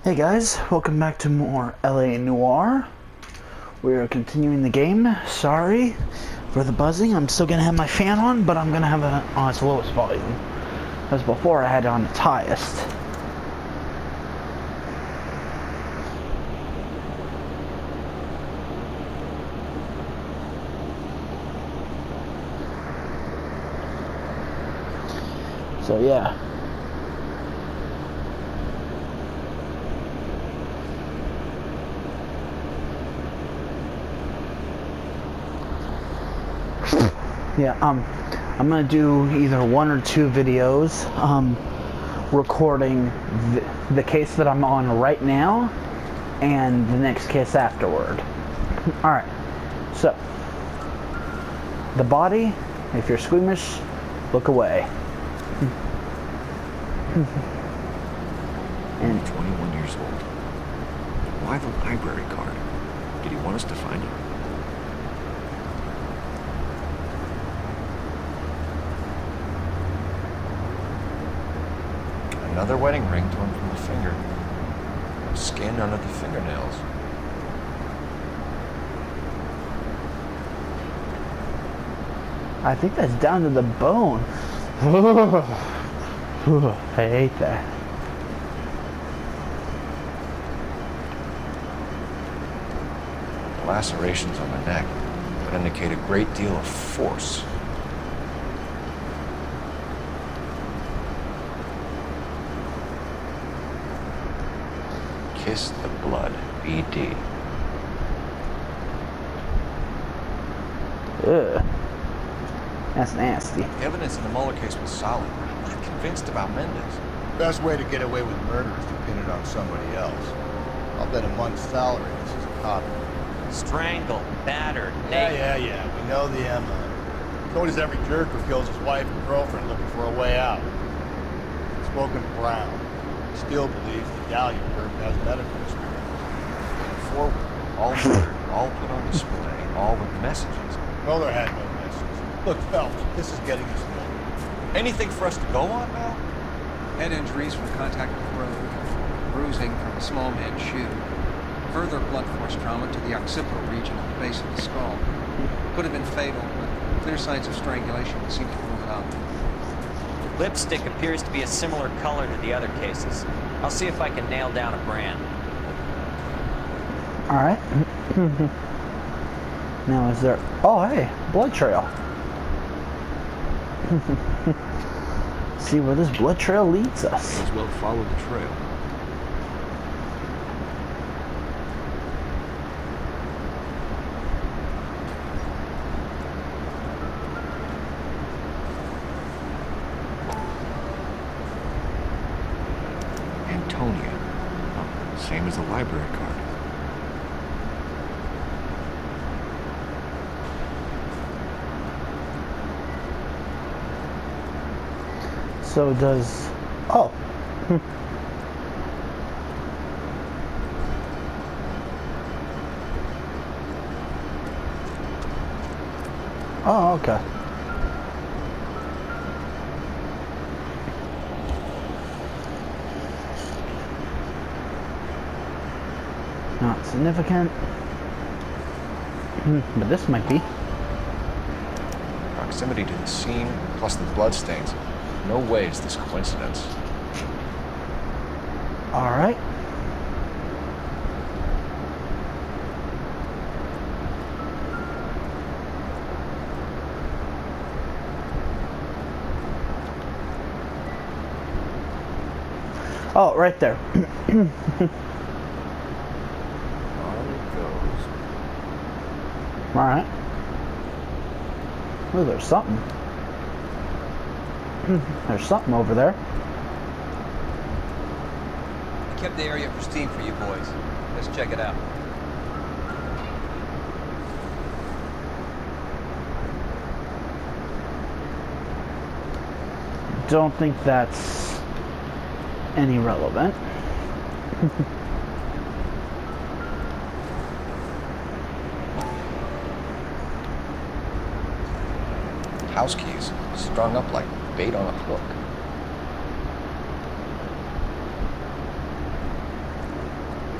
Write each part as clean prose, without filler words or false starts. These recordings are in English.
Hey guys, welcome back to more LA Noire. We are continuing the game. Sorry for the buzzing. I'm still gonna have my fan on, but I'm gonna have it on its lowest volume. As before, I had it on its highest. So yeah. Yeah, I'm gonna do either one or two videos, recording the case that I'm on right now, and the next case afterward. Alright, so, the body, if you're squeamish, look away. And 21 years old. Why the library card? Did he want us to find it? Another wedding ring torn from the finger. Skin under the fingernails. I think that's down to the bone. I hate that. Lacerations on the neck would indicate a great deal of force. Kiss the blood, BD. Ugh. That's nasty. Evidence in the Mueller case was solid. I'm not convinced about Mendez. Best way to get away with murder is to pin it on somebody else. I'll bet a month's salary this is a copy. Strangled, battered, Yeah, naked. we know the MO. So does every jerk who kills his wife and girlfriend looking for a way out. Spoken Brown still believes the Gallienberg has medical experience. Forward, all murdered, all put on display, all with messages. Mueller had no message. Look, Phelps, this is getting us nowhere. Anything for us to go on now? Head injuries from contact with road, bruising from a small man's shoe, further blunt force trauma to the occipital region at the base of the skull. Could have been fatal, but clear signs of strangulation would seem to rule it out. Lipstick appears to be a similar color to the other cases. I'll see if I can nail down a brand. Alright. Now is there... Oh, hey! Blood trail. See where this blood trail leads us. Might as well follow the trail. Antonia. Oh, same as the library card. So does... Oh. Oh, okay. Not significant. But this might be. Proximity to the scene, plus the bloodstains. No way is this coincidence. Alright. Oh, right there. On it goes. Alright. Oh, there's something. There's something over there. I kept the area pristine for you boys. Let's check it out. Don't think that's any relevant. House keys, strung up like bait on a hook.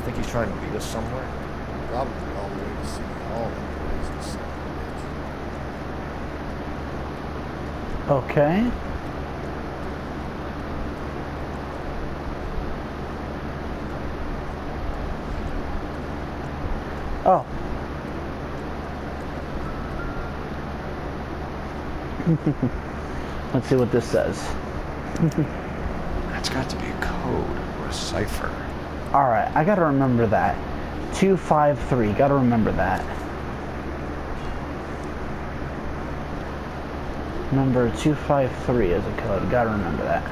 Think he's trying to lead us somewhere? Probably all the way to City Hall. Anyways, this Okay. Oh. Let's see what this says. That's got to be a code or a cipher. Alright, I gotta remember that. 253, gotta remember that. Number 253 is a code, gotta remember that.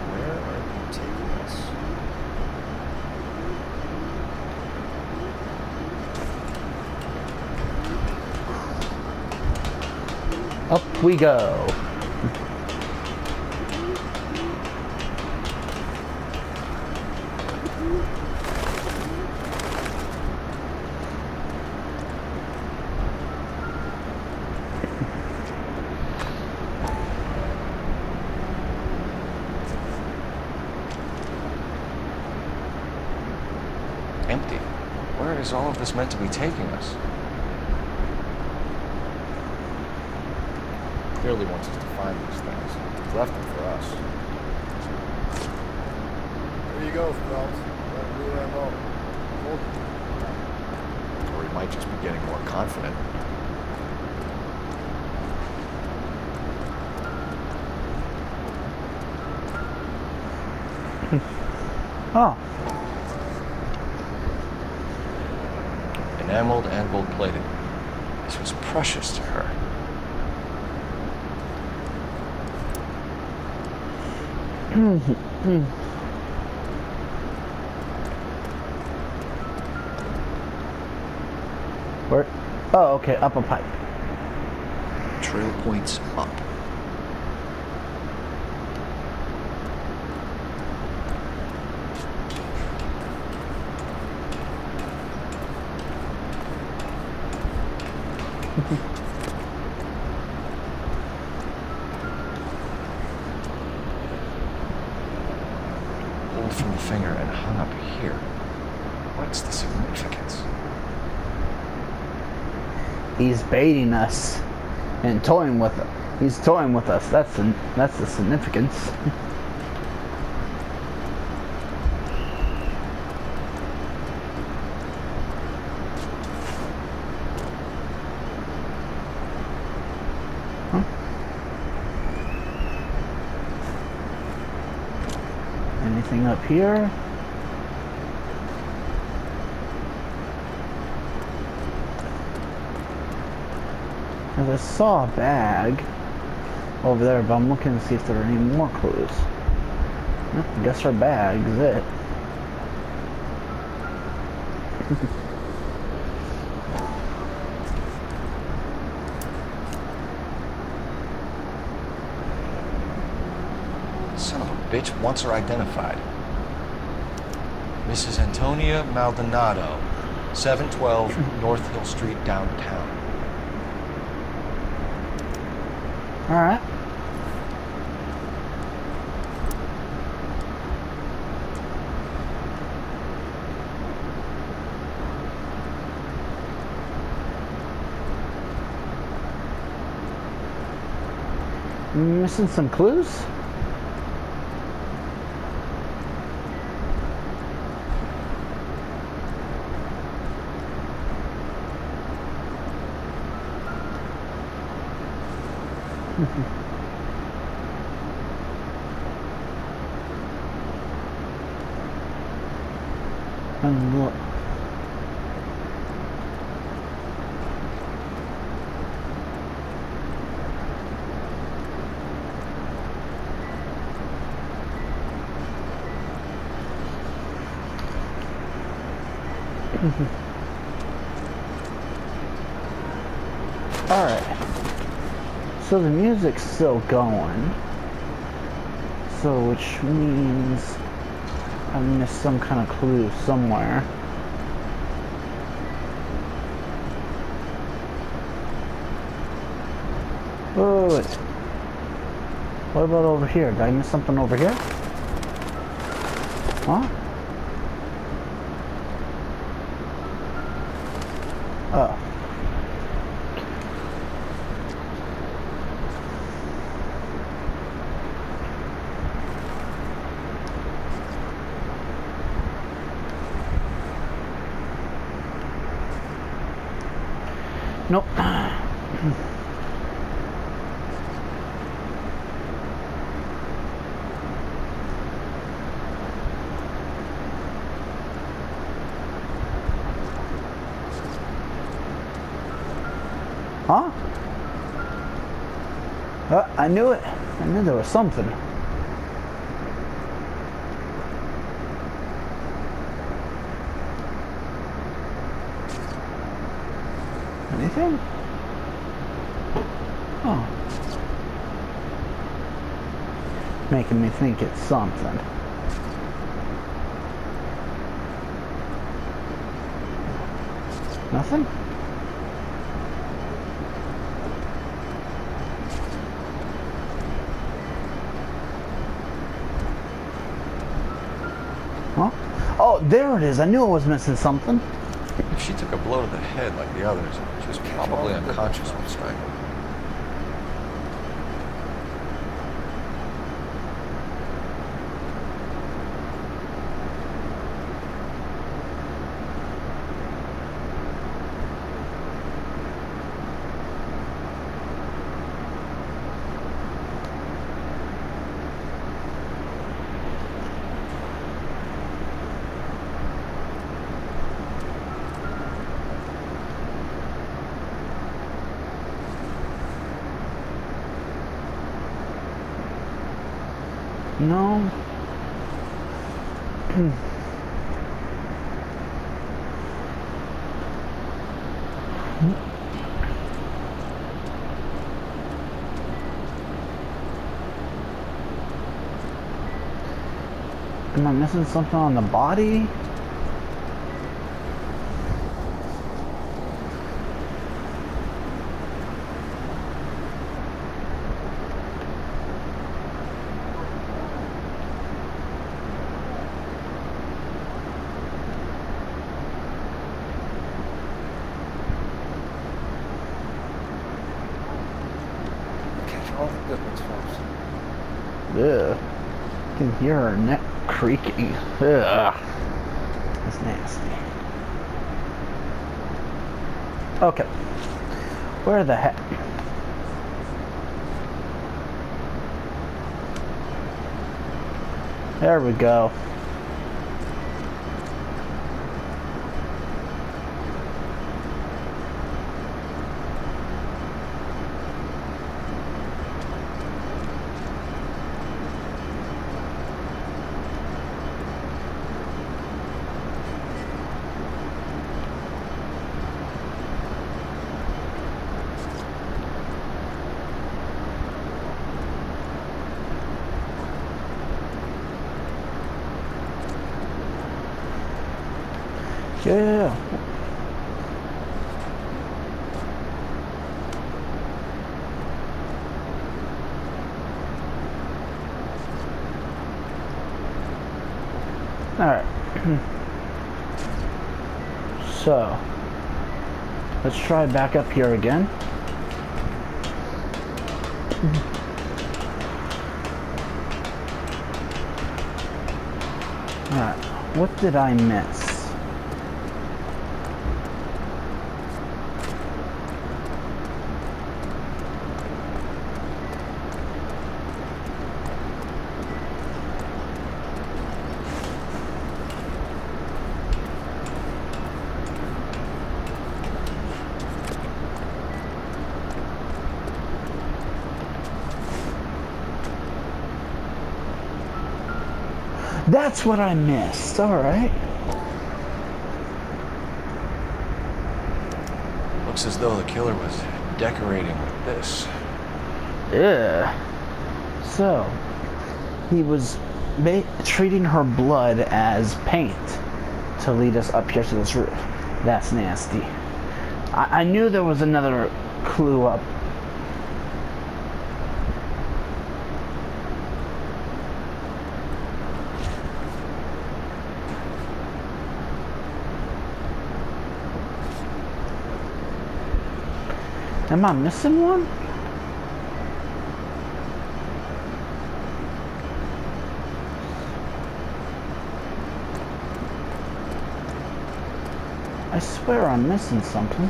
Where are you taking us? Up we go. Empty. Where is all of this meant to be taking us? Clearly wants us to find these things. He's left them for us. There you go, Phelps. Got a new MO. Or he might just be getting more confident. Oh. Enameled and gold-plated. This was precious to her. Where? Oh, okay, up a pipe. Trail points up. Pulled from the finger and hung up here. What's the significance? He's baiting us and toying with us. He's toying with us. That's the significance. Huh? Anything up here? Cause I saw a bag over there, but I'm looking to see if there are any more clues. Nope, I guess our bag's it. Son of a bitch wants her identified. Mrs. Antonia Maldonado, 712 North Hill Street, downtown. Alright. Missing some clues? And look. Alright. So the music's still going. So which means I missed some kind of clue somewhere. Oh, wait. What about over here? Did I miss something over here? Huh? Oh. Nope. Huh? I knew it. I knew there was something. Anything? Oh. Making me think it's something. Nothing? Huh? Oh, there it is. I knew I was missing something. If she took a blow to the head like the others, she was probably unconscious when strangled. No. Am I missing something on the body? All the good ones first. Ugh. I can hear her neck creaking. Ugh. That's nasty. Okay. Where the heck? There we go. Yeah. All right. So, let's try back up here again. All right. What did I miss? That's what I missed. All right. Looks as though the killer was decorating with this. Yeah. So, he was treating her blood as paint to lead us up here to this roof. That's nasty. I knew there was another clue up. Am I missing one? I swear I'm missing something.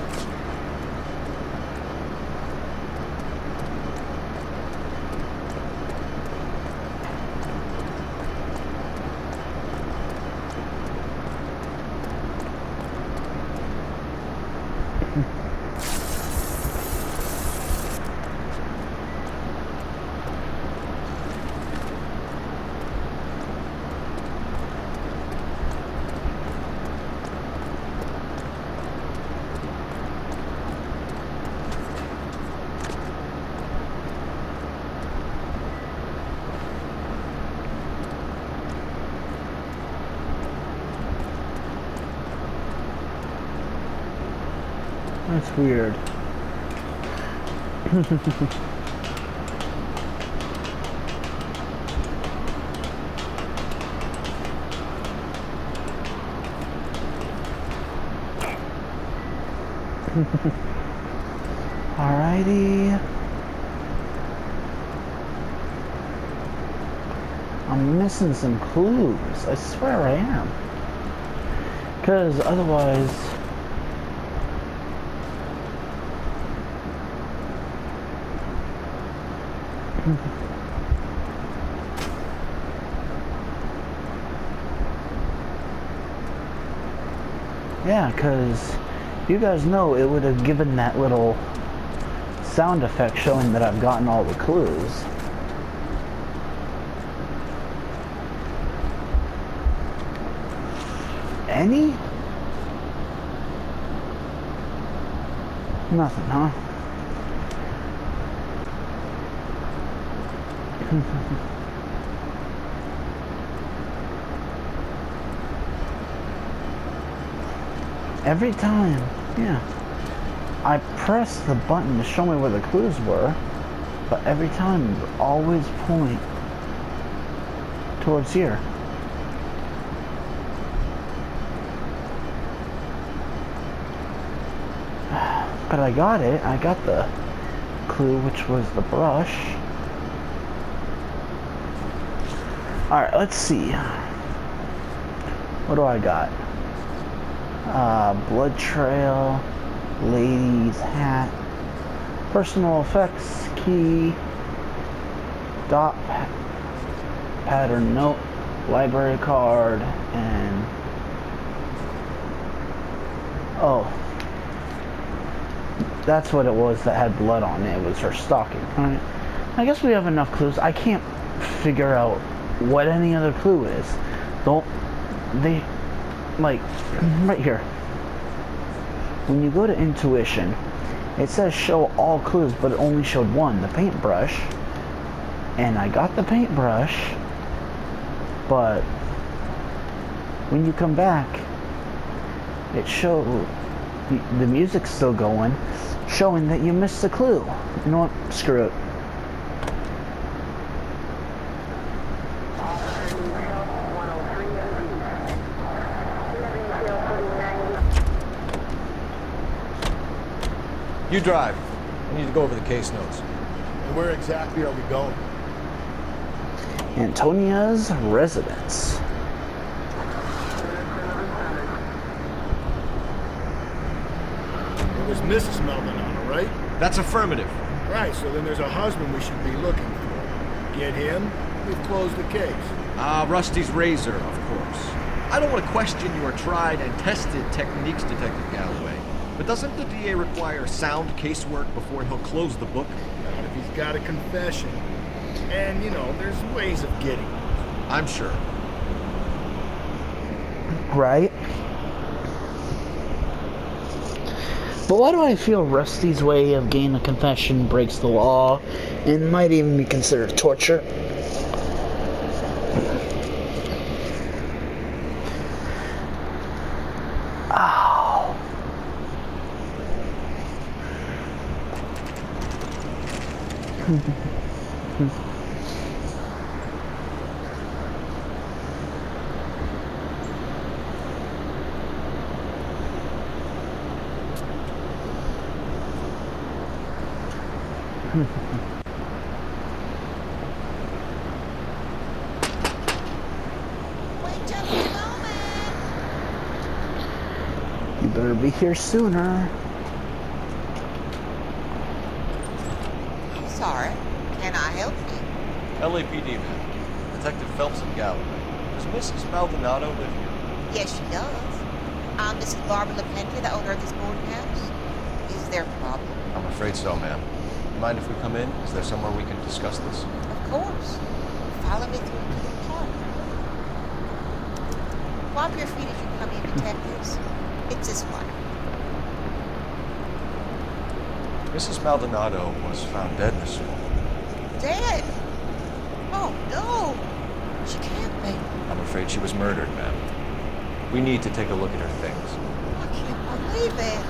That's weird. Alrighty. I'm missing some clues. I swear I am. Because otherwise... Yeah, because you guys know it would have given that little sound effect showing that I've gotten all the clues. Any? Nothing, huh? Every time, yeah. I press the button to show me where the clues were, but every time they always point towards here. But I got it. I got the clue, which was the brush. Alright, let's see. What do I got? Blood trail, lady's hat, personal effects, key, dot pattern note, library card, and oh, that's what it was that had blood on it. It was her stocking. Alright, I guess we have enough clues. I can't figure out what any other clue is. Don't they, like, right here, when you go to intuition, it says show all clues, but it only showed one, the paintbrush. And I got the paintbrush, but when you come back, it showed the music's still going, showing that you missed the clue. You know what? Screw it. You drive. I need to go over the case notes. And where exactly are we going? Antonia's residence. It was Mrs. Maldonado, right? That's affirmative. Right, so then there's a husband we should be looking for. Get him, we've closed the case. Rusty's razor, of course. I don't want to question your tried and tested techniques, Detective Galloway. But doesn't the DA require sound casework before he'll close the book? Not if he's got a confession. And, you know, there's ways of getting it. I'm sure. Right? But why do I feel Rusty's way of getting a confession breaks the law and might even be considered torture? Ow. better be here sooner. I'm sorry. Can I help you? LAPD, man. Detective Phelps and Galloway. Does Mrs. Maldonado live here? Yes, she does. I'm Mrs. Barbara LaPente, the owner of this boarding house. Is there a problem? I'm afraid so, ma'am. Mind if we come in? Is there somewhere we can discuss this? Of course. Follow me through to the park. Wipe your feet as you come in, detectives. It's this way. Mrs. Maldonado was found dead this morning. Dead? Oh, no. She can't be. I'm afraid she was murdered, ma'am. We need to take a look at her things. I can't believe it.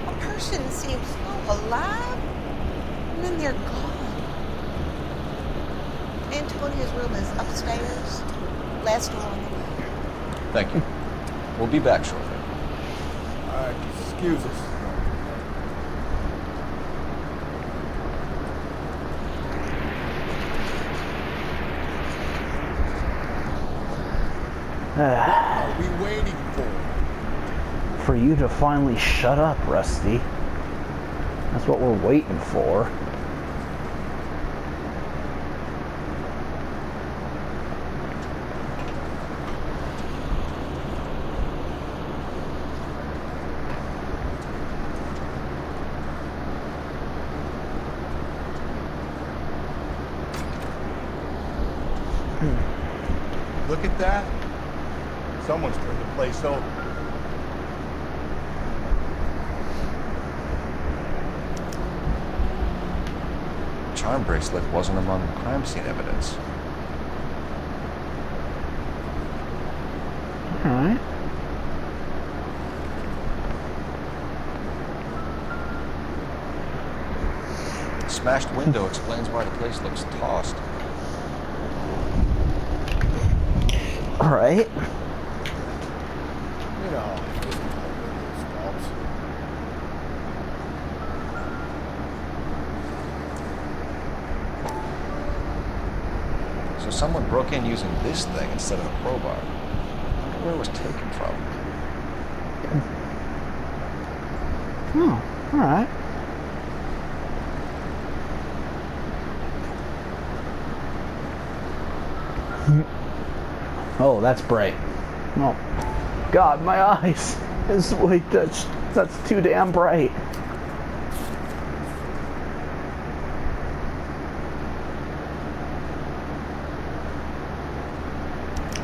A person seems so alive, and then they're gone. Antonia's room is upstairs, last door on the left. Thank you. We'll be back shortly. Excuse us. What are we waiting for? For you to finally shut up, Rusty. That's what we're waiting for. Look at that. Someone's turned the place over. The charm bracelet wasn't among the crime scene evidence. Alright. The smashed window explains why the place looks tossed. Alright. You know, stumps. So someone broke in using this thing instead of a crowbar. I wonder where it was taken from. Oh, alright. Oh, that's bright. Oh, God, my eyes. Wait, that's too damn bright.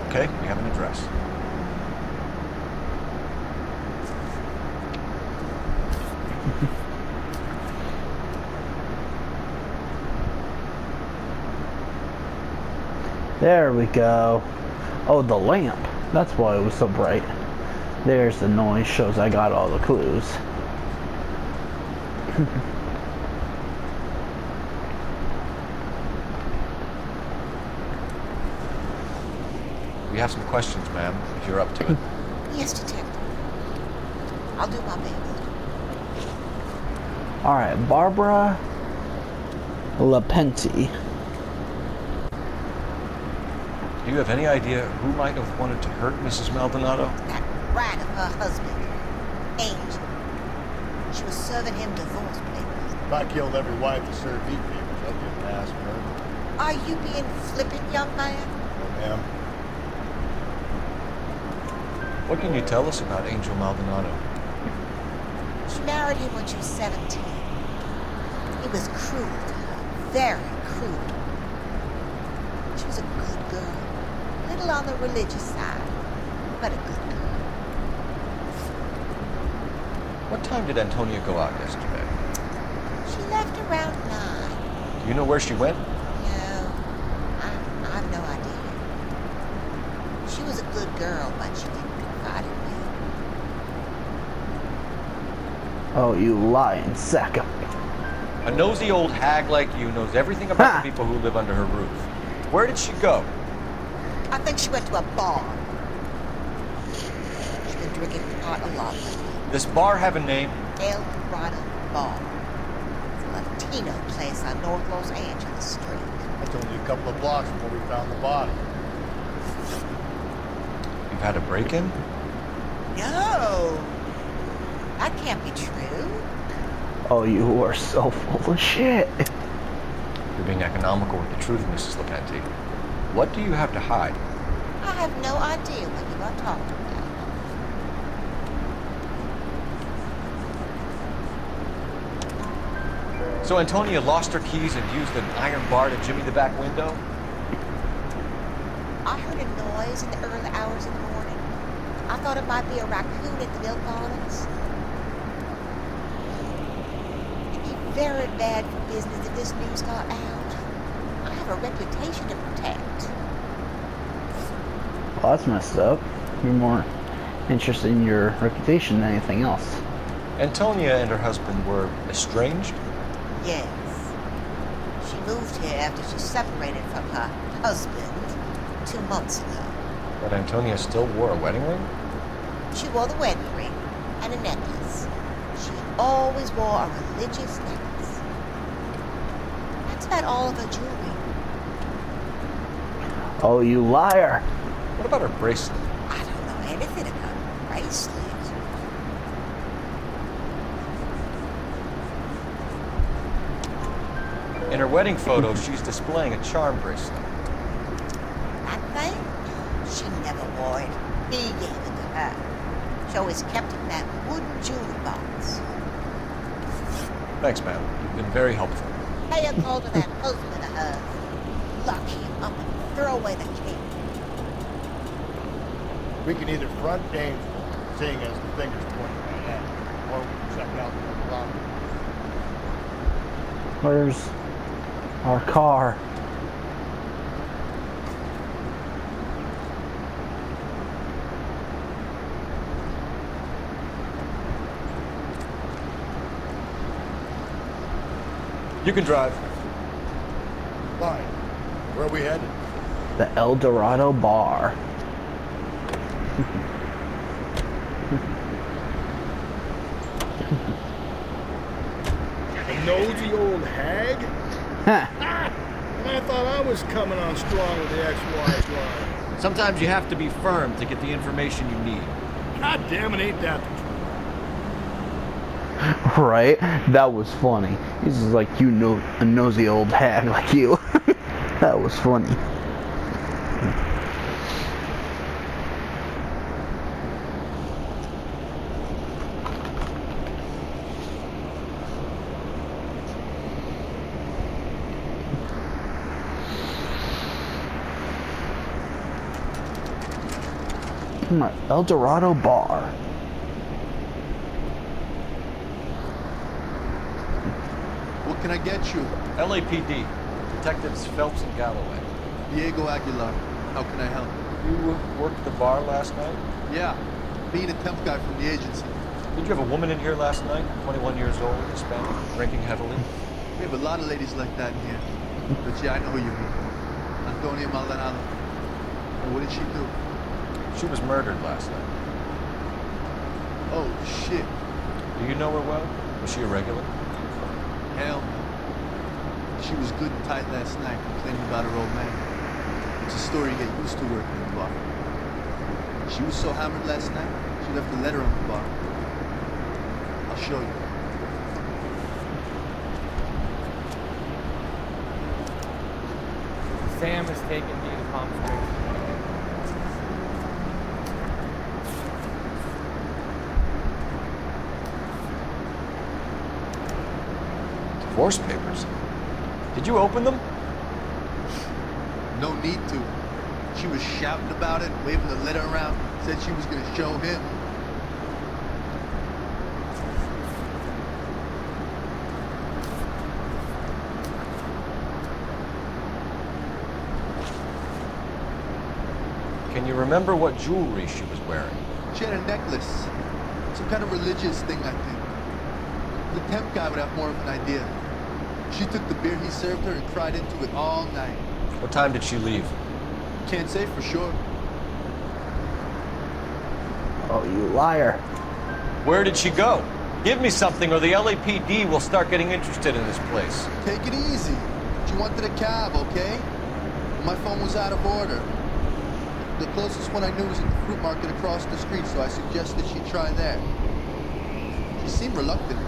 Okay, we have an address. There we go. Oh, the lamp. That's why it was so bright. There's the noise. Shows I got all the clues. We have some questions, ma'am, if you're up to it. Yes, detective. I'll do my best. Alright, Barbara LaPente. Do you have any idea who might have wanted to hurt Mrs. Maldonado? That rat of her husband, Angel. She was serving him divorce papers. If I killed every wife to serve meat papers, I'd be a mass murderer. Are you being flippant, young man? No, ma'am. What can you tell us about Angel Maldonado? She married him when she was 17. He was cruel to her, very cruel. She was a good girl, little on the religious side, but a good girl. What time did Antonia go out yesterday? She left around 9. Do you know where she went? No, I've no idea. She was a good girl, but she didn't confide in me. Oh, you lying sack of... A nosy old hag like you knows everything about the people who live under her roof. Where did she go? I think she went to a bar. She's been drinking pot a lot lately. This bar have a name? El Dorado Bar. It's a Latino place on North Los Angeles Street. That's only a couple of blocks from where we found the body. You've had a break-in? No. That can't be true. Oh, you are so full of shit. You're being economical with the truth, Mrs. Lepenti. What do you have to hide? I have no idea what you are talking about. So Antonia lost her keys and used an iron bar to jimmy the back window? I heard a noise in the early hours of the morning. I thought it might be a raccoon at the milk bottoms. It'd be very bad for business if this news got out. I have a reputation to protect. Well, that's messed up. You're more interested in your reputation than anything else. Antonia and her husband were estranged? Yes. She moved here after she separated from her husband 2 months ago. But Antonia still wore a wedding ring? She wore the wedding ring and a necklace. She always wore a religious necklace. That's about all of her jewelry. Oh, you liar. What about her bracelet? I don't know anything about her bracelet. In her wedding photo, she's displaying a charm bracelet. That thing? She never wore it. He gave it to her. She always kept it in that wooden jewelry box. Thanks, ma'am. You've been very helpful. Pay a call to that husband of hers. Lock him up and throw away the key. We can either front Dames, seeing as the finger's pointing right at him, or we can check out the property. Where's our car? You can drive. Fine. Where are we headed? The El Dorado Bar. A nosy old hag? And I thought I was coming on strong with the ex-wife line. Sometimes you have to be firm to get the information you need. God damn it, ain't that the truth? Right? That was funny. He's just like, you know, a nosy old hag like you. That was funny. El Dorado Bar. What can I get you? LAPD. Detectives Phelps and Galloway. Diego Aguilar. How can I help? You worked the bar last night? Yeah, being a temp guy from the agency. Did you have a woman in here last night? 21 years old, Hispanic, drinking heavily? We have a lot of ladies like that in here. But yeah, I know who you mean. Antonia Maldonado. And what did she do? She was murdered last night. Oh, shit. Do you know her well? Was she a regular? Hell no. She was good and tight last night, complaining about her old man. It's a story you get used to working in the bar. She was so hammered last night, she left a letter on the bar. I'll show you. Sam has taken me to Palm Springs. Divorce papers. Did you open them? No need to. She was shouting about it, waving the letter around, said she was going to show him. Can you remember what jewelry she was wearing? She had a necklace. Some kind of religious thing, I think. The temp guy would have more of an idea. She took the beer he served her and cried into it all night. What time did she leave? Can't say for sure. Oh, you liar. Where did she go? Give me something or the LAPD will start getting interested in this place. Take it easy. She wanted a cab, okay? My phone was out of order. The closest one I knew was at the fruit market across the street, so I suggested she try there. She seemed reluctant.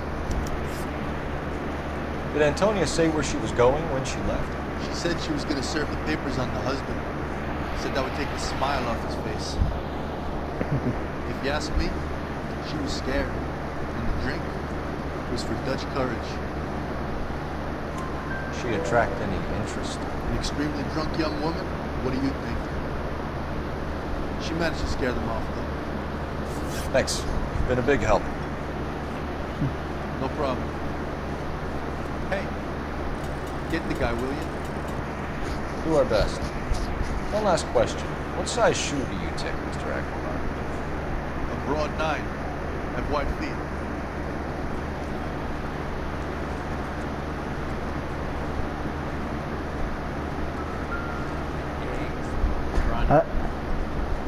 Did Antonia say where she was going when she left? She said she was gonna serve the papers on the husband. Said that would take the smile off his face. If you ask me, she was scared. And the drink was for Dutch courage. She attract any interest? An extremely drunk young woman? What do you think? She managed to scare them off, though. Thanks. You've been a big help. No problem. Hey, get the guy, will you? Do our best. One last question. What size shoe do you take, Mr. Aguilar? A broad 9. Have wide feet.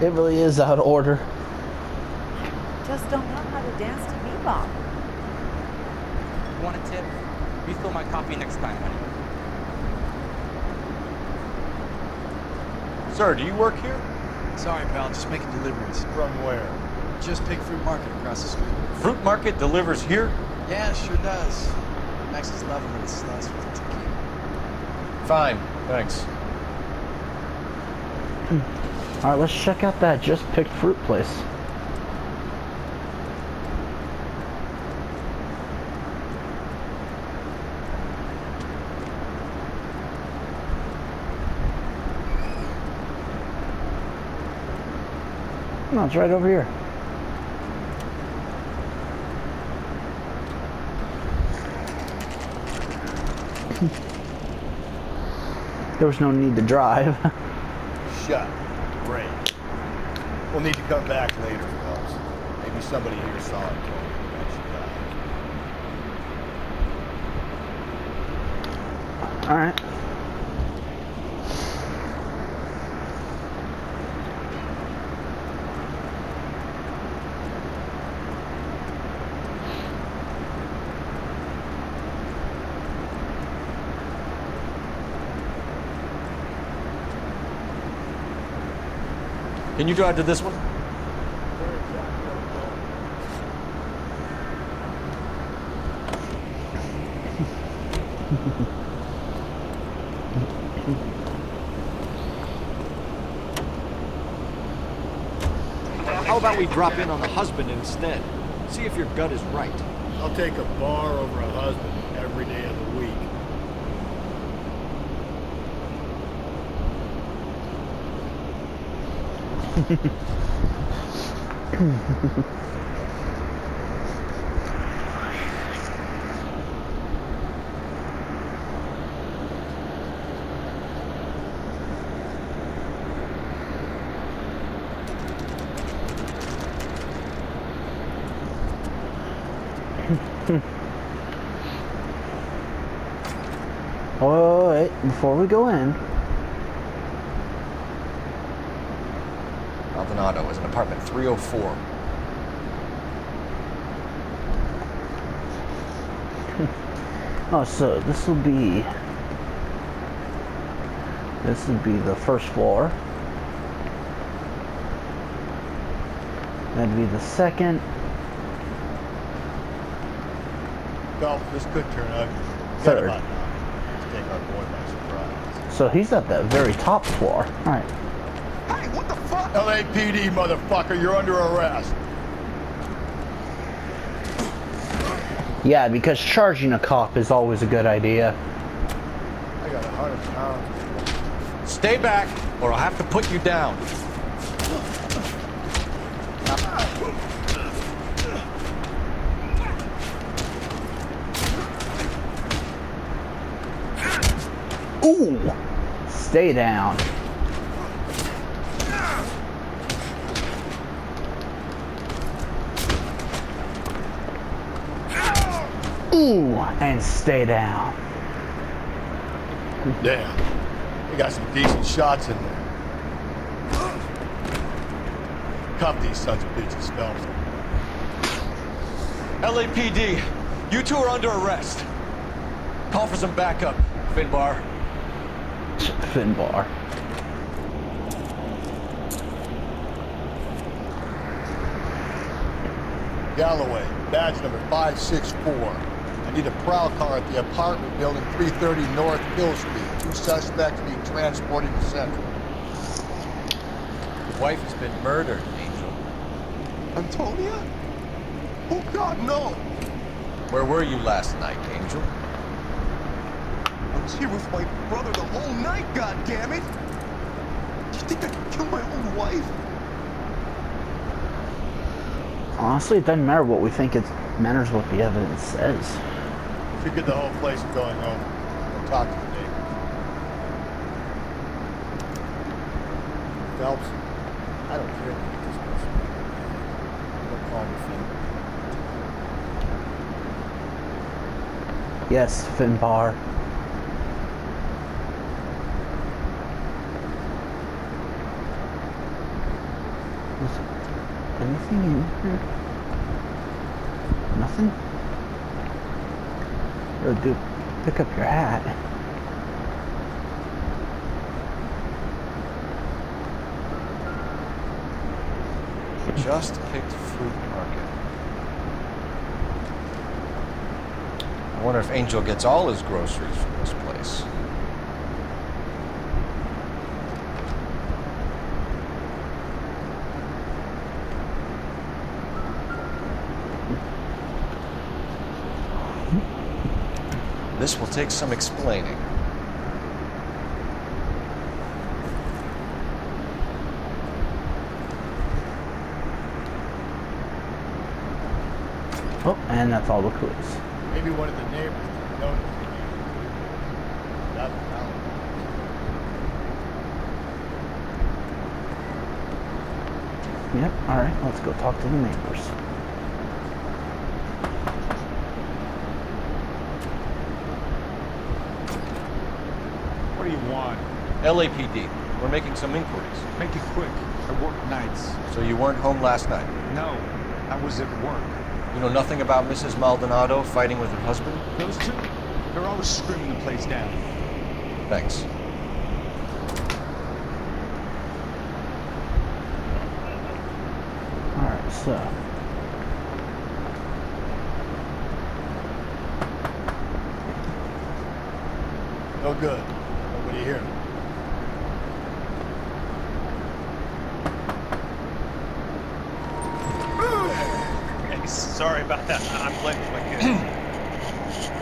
It really is out of order. Just don't know how to dance to bebop. Want a tip? Refill my coffee next time, honey. Sir, do you work here? Sorry, pal, just making deliveries. From where? Just Pig Fruit Market across the street. Fruit market delivers here? Yeah, sure does. Max is loving when it's sliced with tequila. Fine, thanks. Alright, let's check out that Just Picked Fruit place. No, it's right over here. There was no need to drive. Shut. Great. We'll need to come back later, fellas. Maybe somebody here saw it. Alright. Can you drive to this one? How about we drop in on the husband instead? See if your gut is right. I'll take a bar over a husband every day of the week. Oh, wait, before we go in. Maldonado is in apartment 304. Oh, so this will be the first floor. That'd be the second. Golf, this could turn ugly. Third. Let's take our boy by surprise. So he's at the very top floor. All right. Hey, what the fuck? LAPD, motherfucker, you're under arrest. Yeah, because charging a cop is always a good idea. I got 100 pounds. Stay back, or I'll have to put you down. Ooh! Stay down. Ooh! And stay down. Damn. We got some decent shots in there. Cuff these sons of bitches, fellas. LAPD, you two are under arrest. Call for some backup, Finbar. Finbar. Galloway, badge number 564. I need a prowl car at the apartment building 330 North Hill Street. 2 suspects being transported to Central. Your wife has been murdered, Angel. Antonia? Oh, God, no! Where were you last night, Angel? I was here with my brother the whole night, goddammit! Do you think I could kill my own wife? Honestly, it doesn't matter what we think. It matters what the evidence says. Figured the whole place is going home. I'll talk to the neighbor. Phelps, I don't care if you get this person. Don't call me Finn. Yes, Finbar. Anything in here? Nothing? Oh, dude, pick up your hat. Just picked fruit market. I wonder if Angel gets all his groceries from this place. This will take some explaining. Oh, and that's all the clues. Maybe one of the neighbors noticed. That's Yep, alright, let's go talk to the neighbors. What do you want? LAPD. We're making some inquiries. Make it quick. I work nights. So you weren't home last night? No, I was at work. You know nothing about Mrs. Maldonado fighting with her husband? Those two, they're always screaming the place down. Thanks. Alright, so. no good. Nobody here. Sorry about that. I'm playing with my kids.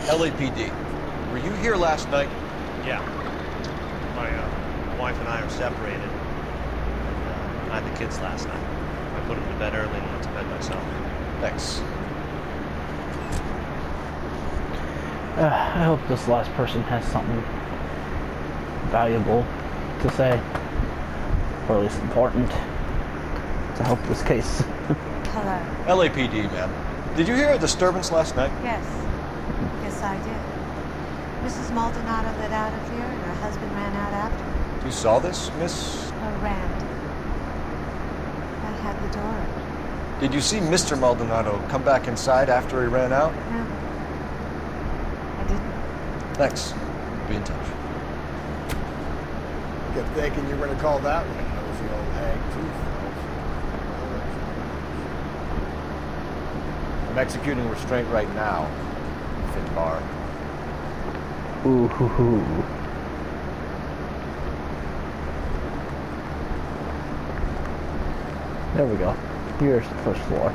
LAPD. Were you here last night? Yeah. My wife and I are separated. I had the kids last night. I put them to bed early and went to bed myself. Thanks. I hope this last person has something valuable to say, or at least important, to help this case. Hello. LAPD, ma'am. Did you hear a disturbance last night? Yes. Yes, I did. Mrs. Maldonado lit out of here, and her husband ran out after her. You saw this, Miss? Ran. I had the door open. Did you see Mr. Maldonado come back inside after he ran out? No. I didn't. Thanks. Be in touch. Kept thinking you were going to call that one nosy old hag, too, I'm executing restraint right now, Finbar. Ooh, hoo, hoo. There we go. Here's the first floor.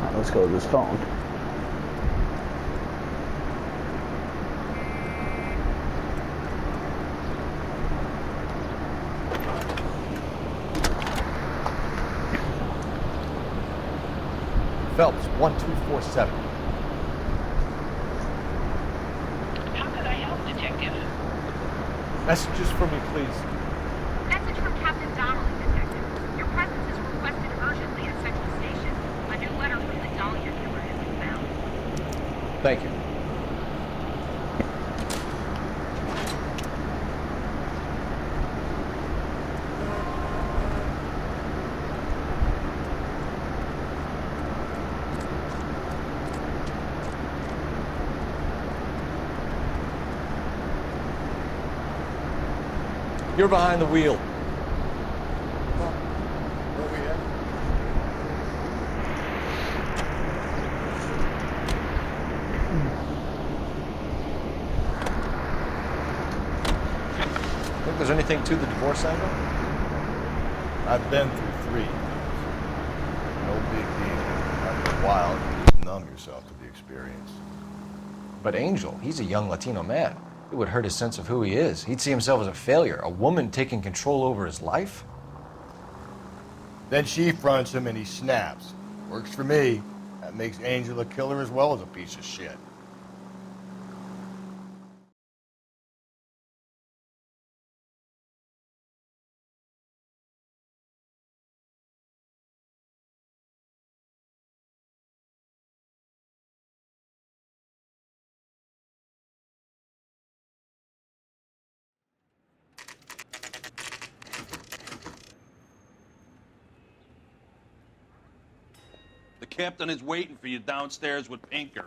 Alright, let's go to this phone. Phelps, 1247. How could I help, Detective? Messages for me, please. Message from Captain Donnelly, Detective. Your presence is requested urgently at Central Station. A new letter from the Dahlia killer has been found. Thank you. You're behind the wheel. Where we at? Think there's anything to the divorce angle? I've been through 3. No big deal. After a while, you just numb yourself to the experience. But Angel, he's a young Latino man. It would hurt his sense of who he is. He'd see himself as a failure, a woman taking control over his life. Then she fronts him and he snaps. Works for me. That makes Angel a killer as well as a piece of shit. The captain is waiting for you downstairs with Pinker.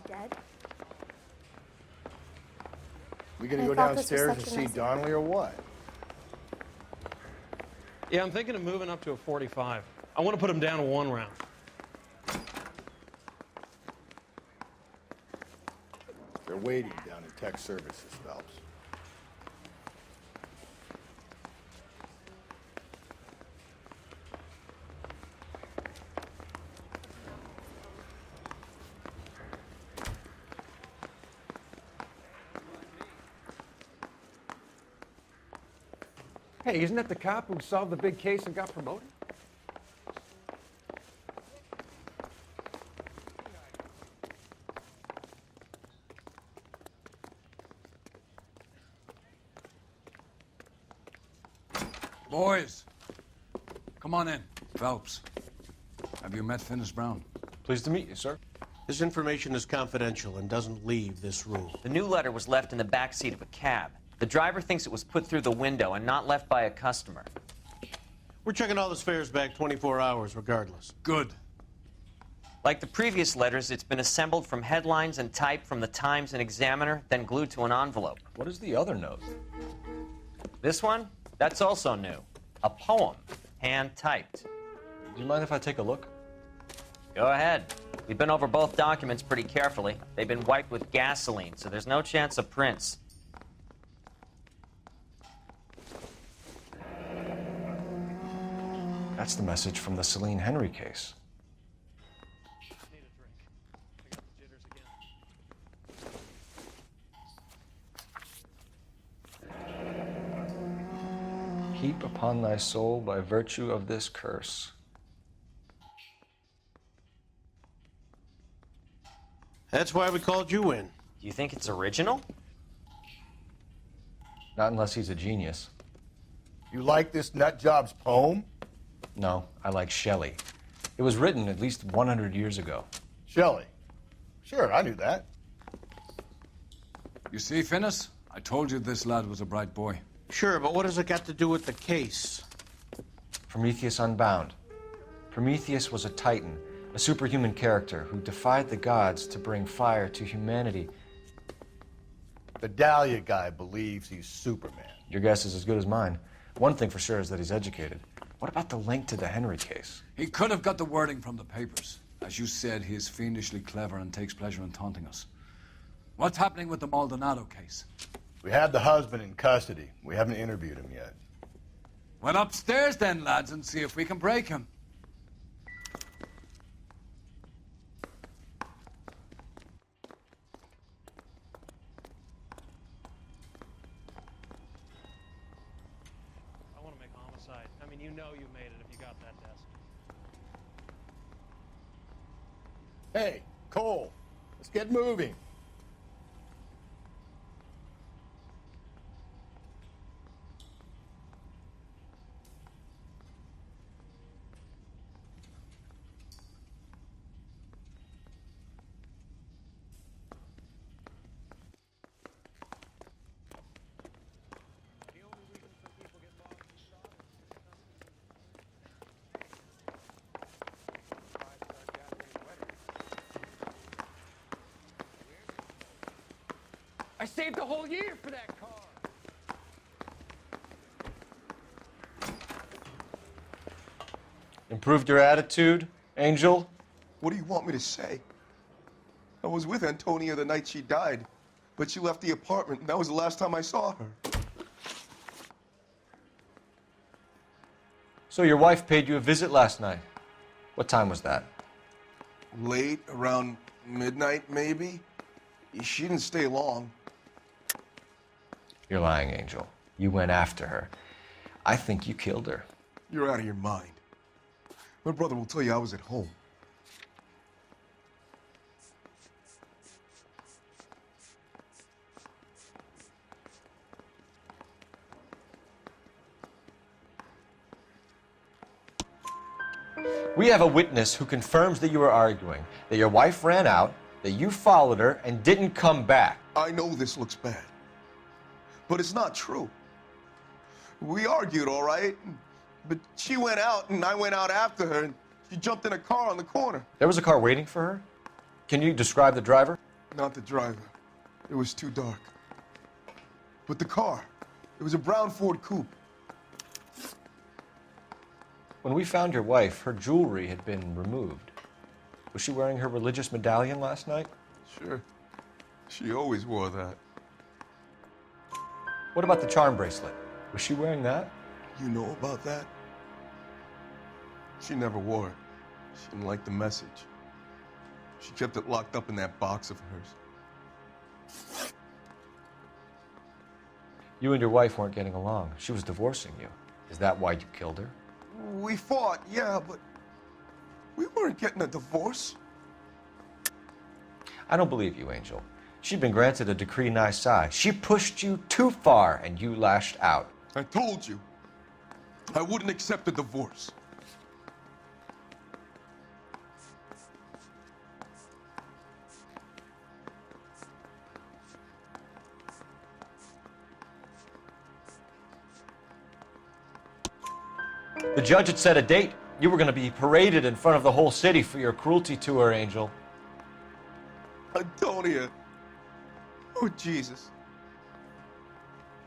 Dead? We gonna I go thought this was downstairs and such a see nice- Donnelly or what? Yeah, I'm thinking of moving up to a 45. I want to put him down to 1 round. They're waiting down in tech services, Phelps. Hey, isn't that the cop who solved the big case and got promoted? Boys, come on in. Phelps, have you met Finis Brown? Pleased to meet you, sir. This information is confidential and doesn't leave this room. The new letter was left in the back seat of a cab. The driver thinks it was put through the window and not left by a customer. We're checking all his fares back 24 hours regardless. Good. Like the previous letters, it's been assembled from headlines and type from the Times and Examiner, then glued to an envelope. What is the other note? This one? That's also new. A poem, hand-typed. Do you mind if I take a look? Go ahead. We've been over both documents pretty carefully. They've been wiped with gasoline, so there's no chance of prints. That's the message from the Celine Henry case. Heap upon thy soul by virtue of this curse. That's why we called you in. Do you think it's original? Not unless he's a genius. You like this nutjob's poem? No, I like Shelley. It was written at least 100 years ago. Shelley? Sure, I knew that. You see, Finis? I told you this lad was a bright boy. Sure, but what has it got to do with the case? Prometheus Unbound. Prometheus was a titan, a superhuman character who defied the gods to bring fire to humanity. The Dahlia guy believes he's Superman. Your guess is as good as mine. One thing for sure is that he's educated. What about the link to the Henry case? He could have got the wording from the papers. As you said, he is fiendishly clever and takes pleasure in taunting us. What's happening with the Maldonado case? We have the husband in custody. We haven't interviewed him yet. Well, upstairs then, lads, and see if we can break him. I want to make homicide. I mean, you know you made it if you got that desk. Hey, Cole, let's get moving. I saved a whole year for that car. Improved your attitude, Angel? What do you want me to say? I was with Antonia the night she died, but she left the apartment, and that was the last time I saw her. So your wife paid you a visit last night. What time was that? Late, around midnight, maybe? She didn't stay long. You're lying, Angel. You went after her. I think you killed her. You're out of your mind. My brother will tell you I was at home. We have a witness who confirms that you were arguing, that your wife ran out, that you followed her and didn't come back. I know this looks bad, but it's not true. We argued, all right, but she went out and I went out after her and she jumped in a car on the corner. There was a car waiting for her? Can you describe the driver? Not the driver. It was too dark. But the car, it was a brown Ford coupe. When we found your wife, her jewelry had been removed. Was she wearing her religious medallion last night? Sure. She always wore that. What about the charm bracelet? Was she wearing that? You know about that? She never wore it. She didn't like the message. She kept it locked up in that box of hers. You and your wife weren't getting along. She was divorcing you. Is that why you killed her? We fought, yeah, but we weren't getting a divorce. I don't believe you, Angel. She'd been granted a decree nisi. She pushed you too far and you lashed out. I told you, I wouldn't accept a divorce. The judge had set a date. You were going to be paraded in front of the whole city for your cruelty to her, Angel. Antonia. Oh, Jesus.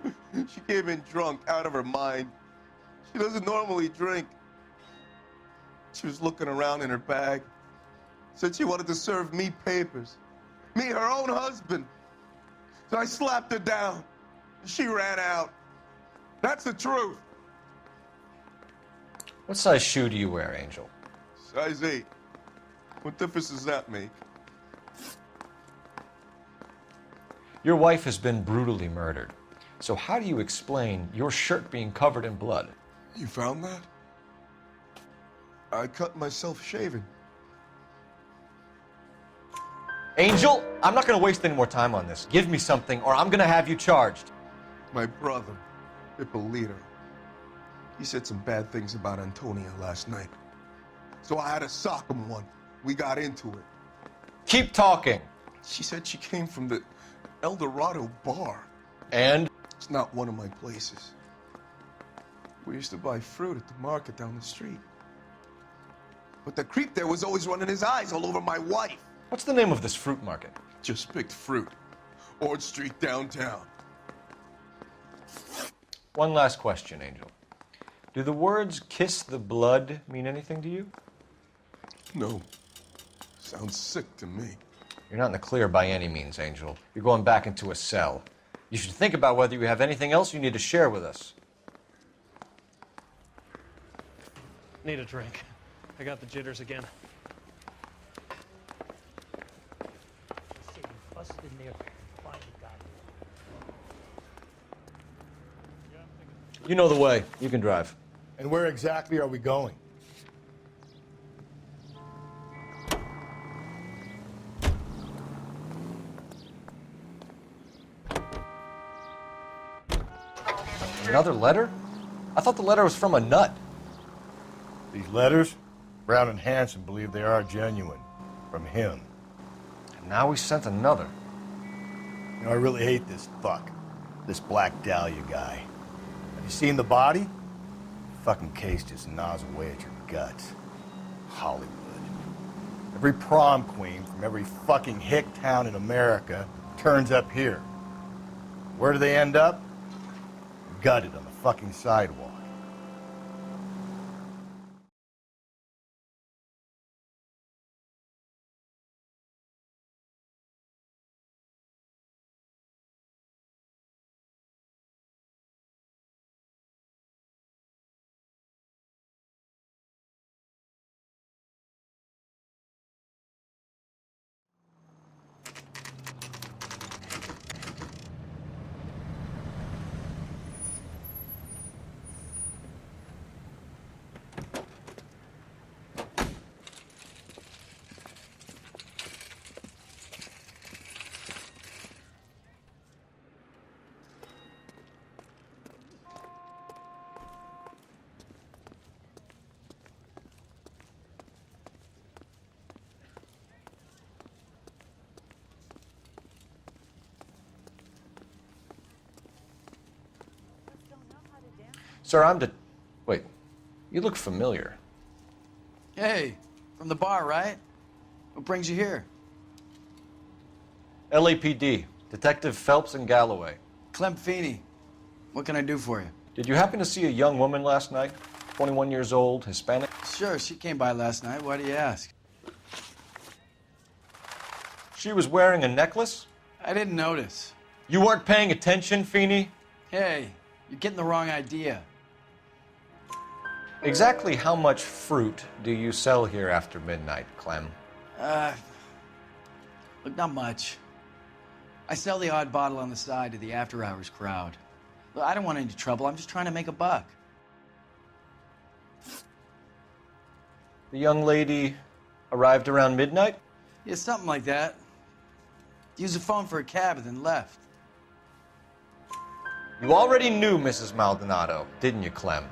She came in drunk, out of her mind. She doesn't normally drink. She was looking around in her bag. Said she wanted to serve me papers. Me, her own husband. So I slapped her down. She ran out. That's the truth. What size shoe do you wear, Angel? Size 8. What difference does that make? Your wife has been brutally murdered. So how do you explain your shirt being covered in blood? You found that? I cut myself shaving. Angel, I'm not going to waste any more time on this. Give me something or I'm going to have you charged. My brother, Ippolito. He said some bad things about Antonia last night. So I had to sock him one. We got into it. Keep talking. She said she came from the El Dorado bar. And? It's not one of my places. We used to buy fruit at the market down the street. But the creep there was always running his eyes all over my wife. What's the name of this fruit market? Just picked fruit. Ord Street downtown. One last question, Angel. Do the words kiss the blood mean anything to you? No. Sounds sick to me. You're not in the clear by any means, Angel. You're going back into a cell. You should think about whether you have anything else you need to share with us. Need a drink. I got the jitters again. You know the way. You can drive. And where exactly are we going? Another letter? I thought the letter was from a nut. These letters, Brown and Hanson believe they are genuine. From him. And now we sent another. You know, I really hate this fuck. This Black Dahlia guy. Have you seen the body? The fucking case just gnaws away at your guts. Hollywood. Every prom queen from every fucking hick town in America turns up here. Where do they end up? Gutted on the fucking sidewalk. Sir, Wait, you look familiar. Hey, from the bar, right? What brings you here? LAPD, Detective Phelps and Galloway. Clem Feeney. What can I do for you? Did you happen to see a young woman last night? 21 years old, Hispanic? Sure, she came by last night. Why do you ask? She was wearing a necklace? I didn't notice. You weren't paying attention, Feeney? Hey, you're getting the wrong idea. Exactly how much fruit do you sell here after midnight, Clem? Look, not much. I sell the odd bottle on the side to the after-hours crowd. Look, I don't want any trouble. I'm just trying to make a buck. The young lady arrived around midnight? Yeah, something like that. Used the phone for a cab and then left. You already knew Mrs. Maldonado, didn't you, Clem?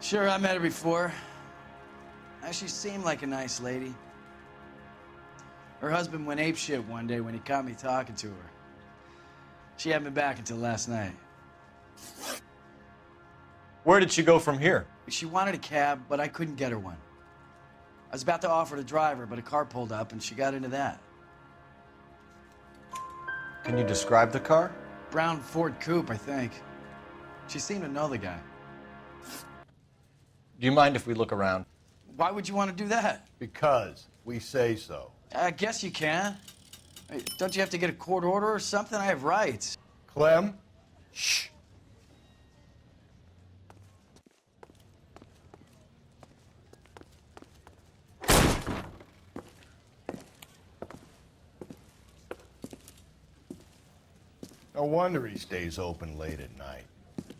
Sure, I met her before. She seemed like a nice lady. Her husband went apeshit one day when he caught me talking to her. She had me back until last night. Where did she go from here? She wanted a cab, but I couldn't get her one. I was about to offer to drive her, but a car pulled up and she got into that. Can you describe the car? Brown Ford Coupe, I think. She seemed to know the guy. Do you mind if we look around? Why would you want to do that? Because we say so. I guess you can. Hey, don't you have to get a court order or something? I have rights. Clem? Shh. No wonder he stays open late at night.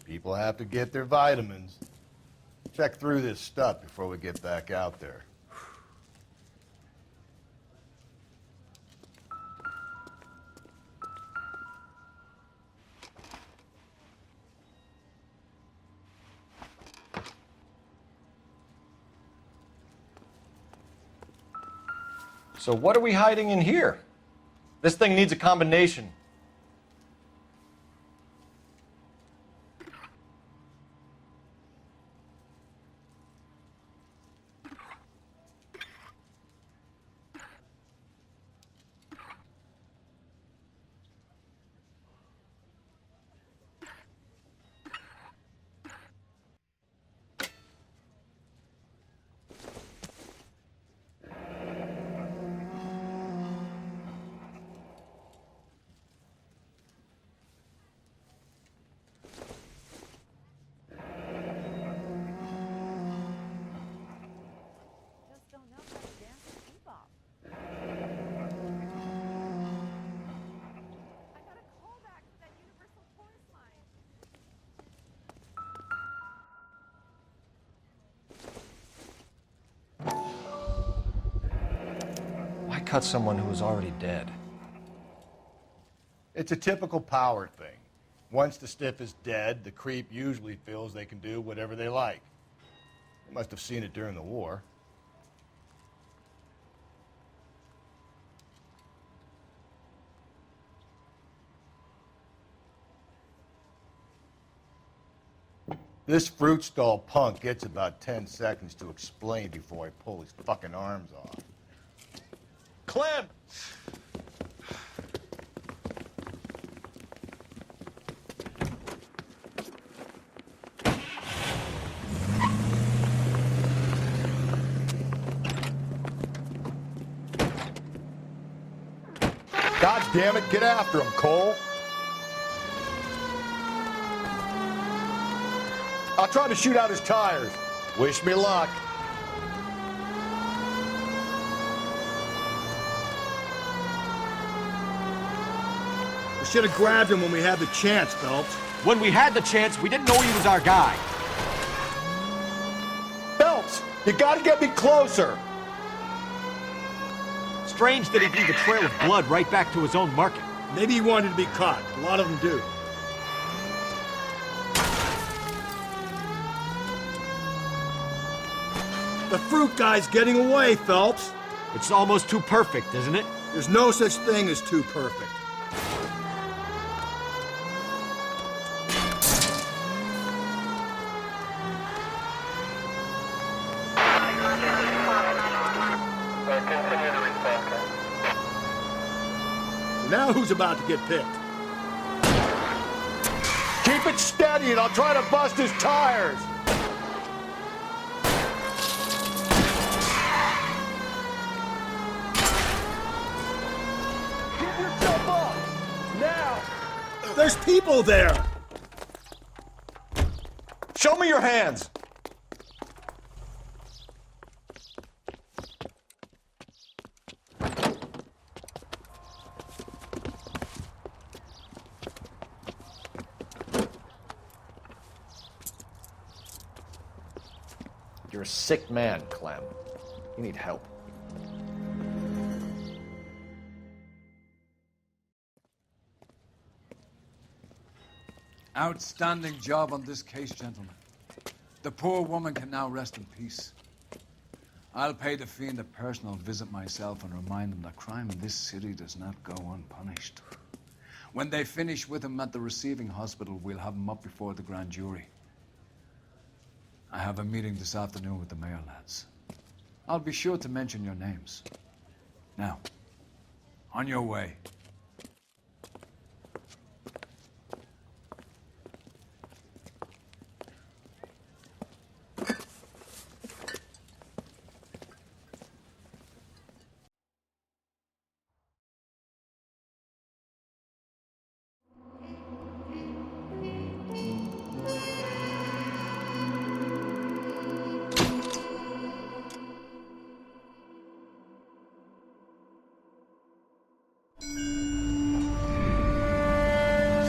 People have to get their vitamins. Check through this stuff before we get back out there. So what are we hiding in here? This thing needs a combination. Why cut someone who was already dead? It's a typical power thing. Once the stiff is dead, the creep usually feels they can do whatever they like. They must have seen it during the war. This fruit stall punk gets about 10 seconds to explain before I pull his fucking arms off. Clem! God damn it, get after him, Cole. I'll try to shoot out his tires. Wish me luck. We should have grabbed him when we had the chance, Phelps. When we had the chance, we didn't know he was our guy. Phelps, you gotta get me closer. Strange that he'd leave a trail of blood right back to his own market. Maybe he wanted to be caught. A lot of them do. The fruit guy's getting away, Phelps. It's almost too perfect, isn't it? There's no such thing as too perfect. Now who's about to get picked? Keep it steady and I'll try to bust his tires. Give yourself up! Now! There's people there! Show me your hands. You're a sick man, Clem. You need help. Outstanding job on this case, gentlemen. The poor woman can now rest in peace. I'll pay the fiend a personal visit myself and remind him that crime in this city does not go unpunished. When they finish with him at the receiving hospital, we'll have him up before the grand jury. I have a meeting this afternoon with the mayor lads. I'll be sure to mention your names. Now, on your way.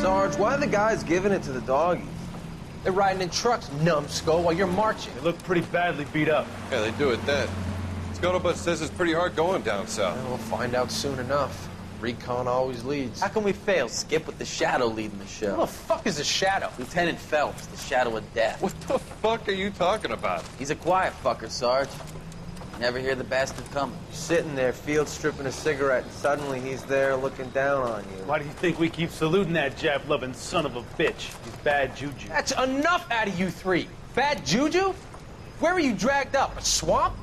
Sarge, why are the guys giving it to the doggies? They're riding in trucks, numbskull, while you're marching. They look pretty badly beat up. Yeah, they do at that. Scuttlebutt says it's pretty hard going down south. We'll find out soon enough. Recon always leads. How can we fail? Skip with the Shadow leading the show. Who the fuck is the Shadow? Lieutenant Phelps, the Shadow of Death. What the fuck are you talking about? He's a quiet fucker, Sarge. Never hear the bastard coming. Sitting there, field stripping a cigarette, and suddenly he's there looking down on you. Why do you think we keep saluting that Jap-loving son of a bitch? He's bad juju. That's enough out of you three. Bad juju? Where were you dragged up? A swamp?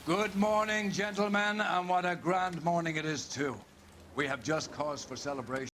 Good morning, gentlemen, and what a grand morning it is, too. We have just cause for celebration.